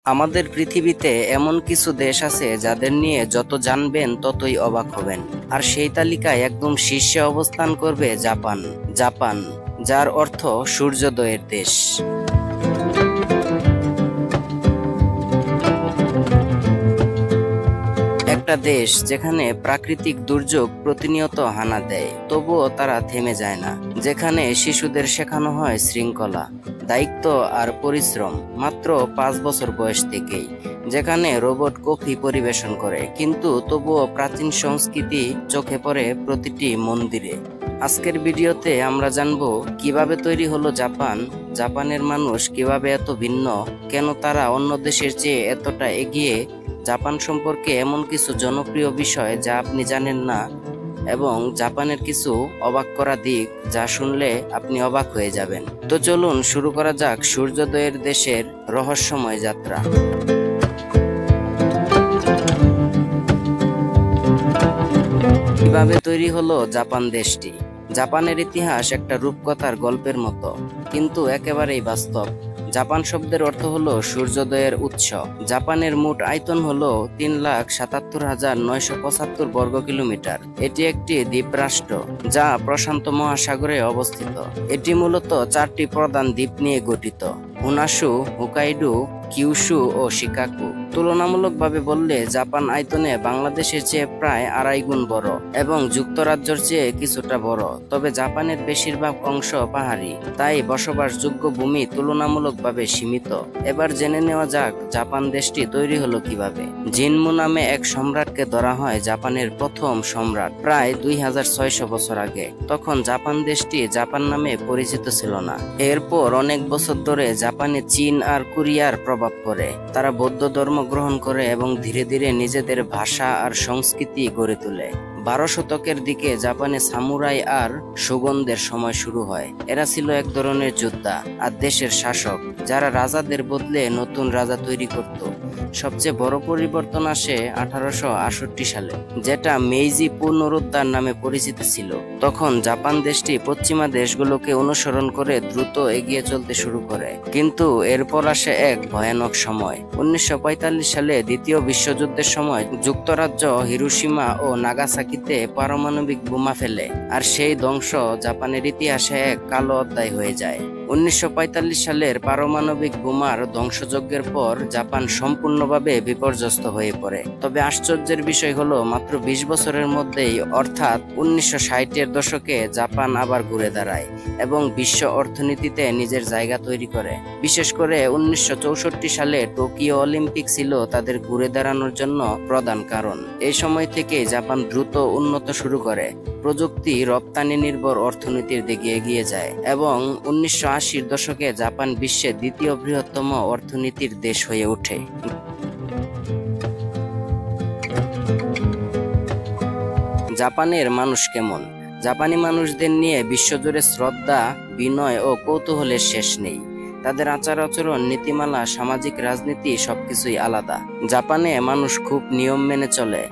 আমাদের পৃথিবীতে এমন কিছু দেশ আছে যাদের নিয়ে যত জানবেন ততই অবাক হবেন। আর সেই তালিকায় একদম শীর্ষে অবস্থান করবে জাপান। জাপান, যার অর্থ সূর্যোদয়ের দেশ। একটা দেশ যেখানে প্রাকৃতিক দুর্যোগ প্রতিনিয়ত হানা দেয়, তবুও তারা থেমে যায় না। যেখানে শিশুদের শেখানো হয় শৃঙ্খলা, দায়িত্ব আর পরিশ্রম মাত্র 5 বছর বয়স থেকেই। যেখানে রোবট কফি পরিবেশন করে, কিন্তু তবুও প্রাচীন সংস্কৃতি চোখে পড়ে প্রতিটি মন্দিরে। আজকের ভিডিওতে আমরা জানবো কিভাবে তৈরি হলো জাপান, জাপানের মানুষ কিভাবে এত ভিন্ন, কেন তারা অন্য দেশের চেয়ে এতটা এগিয়ে, জাপান সম্পর্কে এমন কিছু জনপ্রিয় বিষয় যা আপনি জানেন না, এবং জাপানের কিছু অবাক করা দিক যা শুনলে আপনি অবাক হয়ে যাবেন। তো চলুন শুরু করা যাক সূর্যোদয়ের দেশের রহস্যময় যাত্রা। কিভাবে তৈরি হলো জাপান দেশটি? জাপানের ইতিহাস একটা রূপকথার গল্পের মতো, কিন্তু একেবারেই বাস্তব। জাপান শব্দের অর্থ হলো সূর্যোদয়ের উৎস। জাপানের মোট আয়তন হলো 3,77,975 বর্গ কিলোমিটার। এটি একটি দ্বীপরাষ্ট্র যা প্রশান্ত মহাসাগরে অবস্থিত। এটি মূলত 4টি প্রধান দ্বীপ নিয়ে গঠিত: হুনাসু, হোকাইডো, কিউশু ও শিকাকু। তুলনামূলকভাবে বললে জাপান আয়তনে বাংলাদেশের চেয়ে প্রায় 2.5 গুণ বড় এবং যুক্তরাজ্যের চেয়ে কিছুটা বড়। তবে জাপানের বেশিরভাগ অংশ পাহাড়ি, তাই বসবাসযোগ্য ভূমি তুলনামূলকভাবে সীমিত। এবার জেনে নেওয়া যাক জাপান দেশটি তৈরি হলো কিভাবে। জিনমু নামে এক সম্রাটকে ধরা হয় জাপানের প্রথম সম্রাট প্রায় 2600 বছর আগে। তখন জাপান দেশটি জাপান নামে পরিচিত ছিল না। এরপর অনেক বছর ধরে জাপানে চীন আর কোরিয়ার প্রভাব পড়ে। তারা বৌদ্ধ ধর্ম গ্রহণ করে এবং ধীরে ধীরে নিজেদের ভাষা আর সংস্কৃতি গড়ে তোলে। 12 শতকের দিকে জাপানে সামুরাই আর শোগুনদের সময় শুরু হয়। এরা ছিল এক ধরনের যোদ্ধা আর দেশের শাসক, যারা রাজাদের বদলে নতুন রাজা তৈরি করত। সবচেয়ে বড় পরিবর্তন আসে 1868 সালে, যেটা মেইজি পুনরুদ্ধার নামে পরিচিত ছিল। তখন জাপান দেশটি পশ্চিমা দেশগুলোকে অনুসরণ করে দ্রুত এগিয়ে চলতে শুরু করে। কিন্তু এরপর আসে এক ভয়ানক সময়। 1945 সালে দ্বিতীয় বিশ্বযুদ্ধের সময় যুক্তরাজ্য হিরোশিমা ও নাগাসাকিতে পারমাণবিক বোমা ফেলে, আর সেই ধ্বংস জাপানের ইতিহাসে এক কালো অধ্যায় হয়ে যায়। 1945 সালের পারমাণবিক বোমার ধ্বংসযজ্ঞের পর জাপান সম্পূর্ণভাবে বিপর্যস্ত হয়ে পড়ে। তবে আশ্চর্যের বিষয় হলো মাত্র 20 বছরের মধ্যেই, অর্থাৎ 1960-এর দশকে, জাপান আবার ঘুরে দাঁড়ায় এবং বিশ্ব অর্থনীতিতে নিজের জায়গা তৈরি করে। বিশেষ করে 1964 সালে টোকিও অলিম্পিক ছিল তাদের ঘুরে দাঁড়ানোর জন্য প্রধান কারণ। এই সময় থেকে জাপান দ্রুত উন্নত শুরু করে, প্রযুক্তি রপ্তানি নির্ভর অর্থনীতির দিকে এগিয়ে যায় এবং 1980-র দশকে জাপান বিশ্বের দ্বিতীয় বৃহত্তম অর্থনীতির দেশ হয়ে ওঠে। জাপানের মানুষ কেমন? জাপানি মানুষদের নিয়ে বিশ্বজুড়ে শ্রদ্ধা, বিনয় ও কৌতূহলের শেষ নেই। তাদের আচার আচরণ, নীতিমালা, সামাজিক রাজনীতি সবকিছুই আলাদা। জাপানে মানুষ খুব নিয়ম মেনে চলে।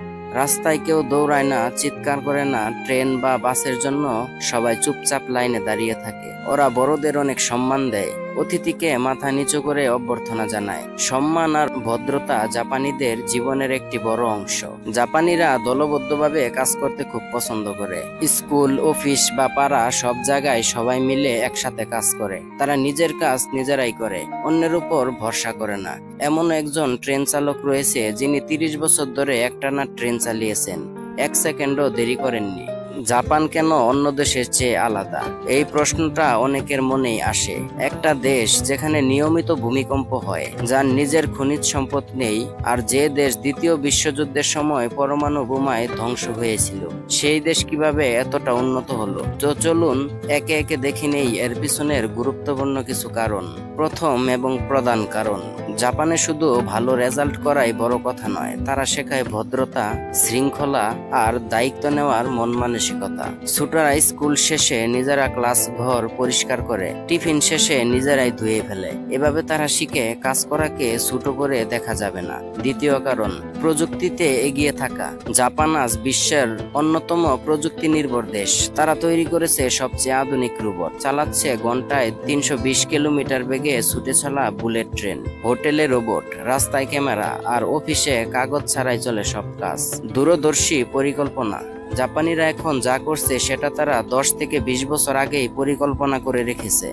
রাস্তায় কেউ দৌড়ায় না, চিৎকার করে না। ট্রেন বা বাসের জন্য সবাই চুপচাপ লাইনে দাঁড়িয়ে থাকে। ওরা বড়দের অনেক সম্মান দেয়, অতিথিকে মাথা নিচু করে অভ্যর্থনা জানায়। সম্মান আর ভদ্রতা জাপানিদের জীবনের একটি বড় অংশ। জাপানিরা দলবদ্ধভাবে কাজ করতে খুব পছন্দ করে। স্কুল, অফিস বা পাড়া, সব জায়গায় সবাই মিলে একসাথে কাজ করে। তারা নিজের কাজ নিজেরাই করে, অন্যের উপর ভরসা করে না। এমন একজন ট্রেন চালক রয়েছে যিনি 30 বছর ধরে একটানা ট্রেন চালিয়েছেন, 1 সেকেন্ডও দেরি করেননি। জাপান কেন অন্য দেশের চেয়ে আলাদা? এই প্রশ্নটা অনেকের মনেই আসে। একটা দেশ যেখানে নিয়মিত ভূমিকম্প হয়, যার নিজের খনিজ সম্পদ নেই, আর যে দেশ দ্বিতীয় বিশ্বযুদ্ধের সময় পরমাণু বোমায় ধ্বংস হয়েছিল, সেই দেশ কিভাবে এতটা উন্নত হলো? তো চলুন একে একে দেখে নেই এর পিছনের গুরুত্বপূর্ণ কিছু কারণ। প্রথম এবং প্রধান কারণ, জাপানে শুধু ভালো রেজাল্ট করাই বড় কথা নয়, তারা শেখায় ভদ্রতা, শৃঙ্খলা আর দায়িত্ব নেওয়ার মন মানসিকতা। ছোটরা স্কুল শেষে নিজেরা ক্লাস ঘর পরিষ্কার করে, টিফিন শেষে নিজেরাই ধুয়ে ফেলে। এভাবে তারা শিখে কাজ করাকে ছোট করে দেখা যাবে না। দ্বিতীয় কারণ, প্রযুক্তিতে এগিয়ে থাকা। জাপান আজ বিশ্বের অন্যতম প্রযুক্তি নির্ভর দেশ। তারা তৈরি করেছে সবচেয়ে আধুনিক রোবট, চালাচ্ছে ঘন্টায় 320 কিলোমিটার বেগে ছুটে চলা বুলেট ট্রেন, হোটেল হোটেলে রোবট, রাস্তায় ক্যামেরা, আর অফিসে কাগজ ছাড়াই চলে সব কাজ। দূরদর্শী পরিকল্পনা। জাপানিরা এখন যা করছে সেটা তারা 10 থেকে 20 বছর আগেই পরিকল্পনা করে রেখেছে।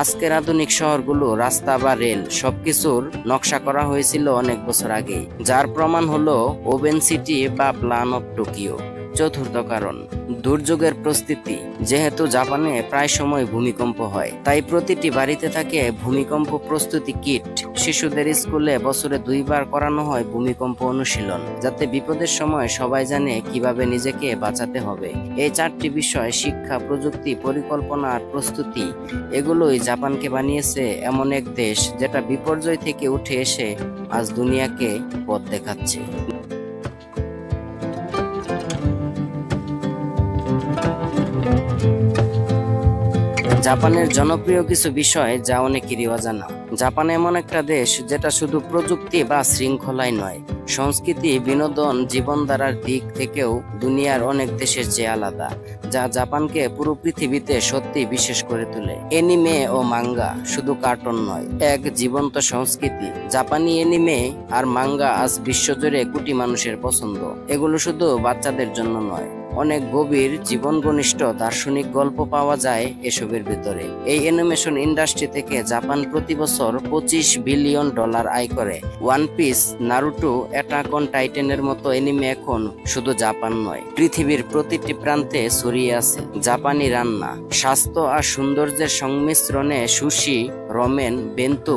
আজকের আধুনিক শহরগুলো, রাস্তা বা রেল সবকিছুর নকশা করা হয়েছিল অনেক বছর আগেই, যার প্রমাণ হলো ওভেন সিটি বা প্ল্যান অফ টোকিও। চতুর্থ কারণ, দুর্যোগের প্রস্তুতি। যেহেতু জাপানে প্রায় সময় ভূমিকম্প হয়, তাই প্রতিটি বাড়িতে থাকে ভূমিকম্প প্রস্তুতি কিট। শিশুদের স্কুলে বছরে 2 বার করানো হয় ভূমিকম্প অনুশীলন, যাতে বিপদের সময় সবাই জানে কিভাবে নিজেকে বাঁচাতে হবে। এই 4টি বিষয়, শিক্ষা, প্রযুক্তি, পরিকল্পনা আর প্রস্তুতি, এগুলোই জাপানকে বানিয়েছে এমন এক দেশ যেটা বিপর্যয় থেকে উঠে এসে আজ দুনিয়াকে পথ দেখাচ্ছে। জাপানের জনপ্রিয় কিছু বিষয় যা অনেকেরই অজানা। জাপান এমন একটা দেশ যেটা শুধু প্রযুক্তি বা শৃঙ্খলায় নয়, সংস্কৃতি, বিনোদন, জীবনধারার দিক থেকেও দুনিয়ার অনেক দেশের চেয়ে আলাদা, যা জাপানকে পুরো পৃথিবীতে সত্যি বিশেষ করে তোলে। এনিমে ও মাঙ্গা শুধু কার্টুন নয়, এক জীবন্ত সংস্কৃতি। জাপানি এনিমে আর মাঙ্গা আজ বিশ্বজুড়ে কোটি মানুষের পছন্দ। এগুলো শুধু বাচ্চাদের জন্য নয়, অনেক গভীর, জীবন ঘনিষ্ঠ, দার্শনিক গল্প পাওয়া যায় এসবের ভিতরে। এই অ্যানিমেশন ইন্ডাস্ট্রি থেকে জাপান প্রতি বছর $25 বিলিয়ন আয় করে। One piece, Naruto, attack on টাইটানের মতো এনিমে এখন শুধু জাপান নয়, পৃথিবীর প্রতিটি প্রান্তে ছড়িয়ে আছে। জাপানি রান্না, স্বাস্থ্য আর সৌন্দর্যের সংমিশ্রণে সুশি, রমেন, বেন্তু,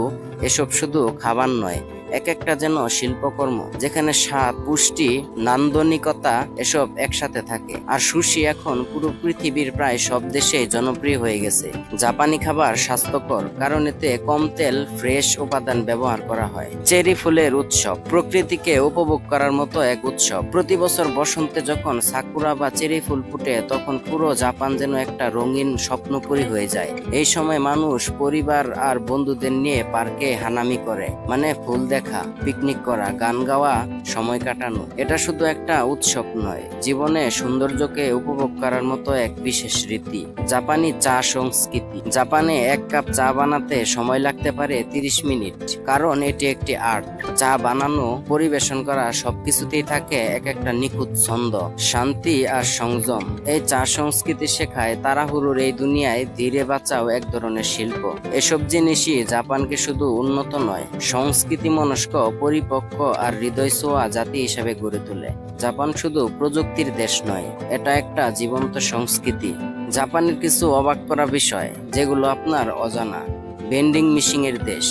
এসব শুধু খাবার নয়, এক একটা যেন শিল্পকর্ম, যেখানে স্বাদ, পুষ্টি, নান্দনিকতা এসব একসাথে থাকে। আর সুশি এখন পুরো পৃথিবীর প্রায় সব দেশে জনপ্রিয় হয়ে গেছে। জাপানি খাবার স্বাস্থ্যকর, কারণ এতে কম তেল, ফ্রেশ উপাদান ব্যবহার করা হয়। চেরি ফুলের উৎসব, প্রকৃতিকে উপভোগ করার মতো এক উৎসব। প্রতি বছর বসন্তে যখন সাকুরা বা চেরি ফুল ফুটে, তখন পুরো জাপান যেন একটা রঙিন স্বপ্নপুরী হয়ে যায়। এই সময় মানুষ পরিবার আর বন্ধুদের নিয়ে পার্কে হানামি করে, মানে ফুল দেখা, পিকনিক করা, গান গাওয়া, সময় কাটানো। এটা শুধু একটা উৎসব নয়, জীবনে সৌন্দর্যকে উপভোগ করার মতো এক বিশেষ রীতি। জাপানি চা সংস্কৃতি। জাপানে 1 কাপ চা বানাতে সময় লাগতে পারে 30 মিনিট, কারণ এটি একটি আর্ট। চা বানানো, পরিবেশন করা, সবকিছুতেই থাকে এক একটা নিখুঁত ছন্দ, শান্তি আর সংযম। এই চা সংস্কৃতি শেখায় তাড়াহুড়োর এই দুনিয়ায় ধীরে বাঁচাও এক ধরনের শিল্প। এসব জিনিসই জাপানকে শুধু উন্নত নয়, সংস্কৃতি মনস্ক, পরিপক্ক আর হৃদয় ছোঁয়া জাতি হিসেবে গড়ে তোলে। জাপান শুধু প্রযুক্তির দেশ নয়, এটা একটা জীবন্ত সংস্কৃতি। জাপানের কিছু অবাক করা বিষয় যেগুলো আপনার অজানা। ভেন্ডিং মেশিনের দেশ।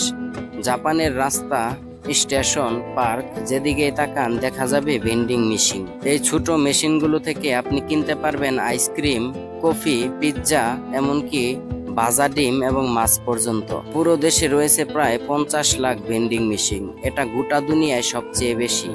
জাপানের রাস্তা, স্টেশন, পার্ক, যেদিকেই তাকান দেখা যাবে ভেন্ডিং মেশিন। এই ছোট মেশিনগুলো থেকে আপনি কিনতে পারবেন আইসক্রিম, কফি, পিৎজা, এমনকি ভাজা ডিম এবং মাছ পর্যন্ত। পুরো দেশে রয়েছে প্রায় 50 লাখ ভেন্ডিং মেশিন। এটা গোটা দুনিয়ায় সবচেয়ে বেশি।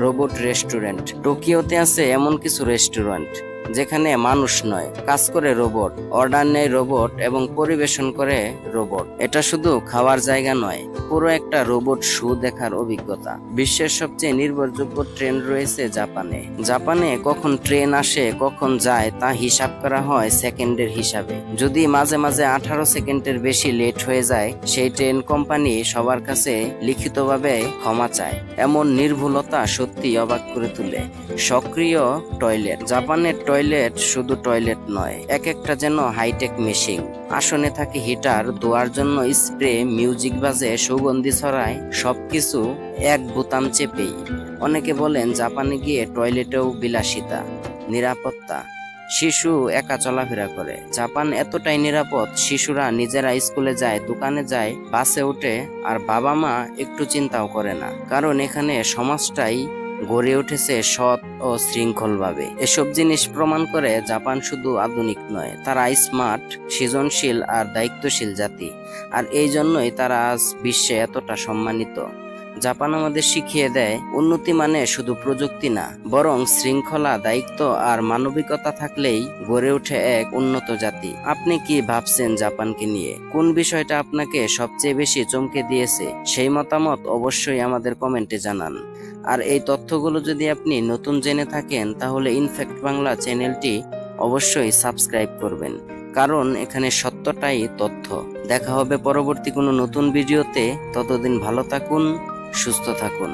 Robot restaurant. টোকিওতে আছে এমন কিছু রেস্টুরেন্ট যেখানে মানুষ নয়, কাজ করে রোবট, অর্ডার নেয় রোবট এবং পরিবেশন করে রোবট। এটা শুধু খাওয়ার জায়গা নয়, পুরো একটা রোবট শো দেখার অভিজ্ঞতা। বিশ্বের সবচেয়ে নির্ভরযোগ্য ট্রেন রয়েছে জাপানে। জাপানে কখন ট্রেন আসে, কখন যায় তা হিসাব করা হয় সেকেন্ডের হিসাবে। যদি মাঝে মাঝে 18 সেকেন্ডের বেশি লেট হয়ে যায়, সেই ট্রেন কোম্পানি সবার কাছে লিখিতভাবে ক্ষমা চায়। এমন নির্ভুলতা সত্যি অবাক করে তোলে। সক্রিয় টয়লেট। জাপানের টয়লেট শুধু টয়লেট নয়, এক একটা যেন হাইটেক মেশিন। আসনে থাকে হিটার, ধোয়ার জন্য স্প্রে, মিউজিক বাজে, সুগন্ধি ছড়ায়, সবকিছু এক বোতাম চেপেই। অনেকে বলেন জাপানে গিয়ে টয়লেটেও বিলাসিতা। নিরাপত্তা। শিশু একা চলাফেরা করে। জাপান এতটাই নিরাপদ, শিশুরা নিজেরা স্কুলে যায়, দোকানে যায়, বাসে ওঠে, আর বাবা মা একটু চিন্তাও করে না, কারণ এখানে সমাজটাই গড়ে উঠেছে সৎ ও শৃঙ্খলভাবে। এসব জিনিস প্রমাণ করে জাপান শুধু আধুনিক নয়, তারা স্মার্ট, সৃজনশীল আর দায়িত্বশীল জাতি। আর এই জন্যই তারা আজ বিশ্বে এতটা সম্মানিত। জাপান আমাদের শিখিয়ে দেয়, উন্নতি মানে শুধু প্রযুক্তি না, বরং শৃঙ্খলা, দায়িত্ব আর মানবিকতা থাকলেই গড়ে ওঠে এক উন্নত জাতি। আপনি কি ভাবছেন জাপানকে নিয়ে? কোন বিষয়টা আপনাকে সবচেয়ে বেশি চমকে দিয়েছে? সেই মতামত অবশ্যই আমাদের কমেন্টে জানান। আর এই তথ্যগুলো যদি আপনি নতুন জেনে থাকেন, তাহলে ইনফ্যাক্ট বাংলা চ্যানেলটি অবশ্যই সাবস্ক্রাইব করবেন, কারণ এখানে সত্যটাই তথ্য। দেখা হবে পরবর্তী কোনো নতুন ভিডিওতে। ততদিন ভালো থাকুন, সুস্থ থাকুন।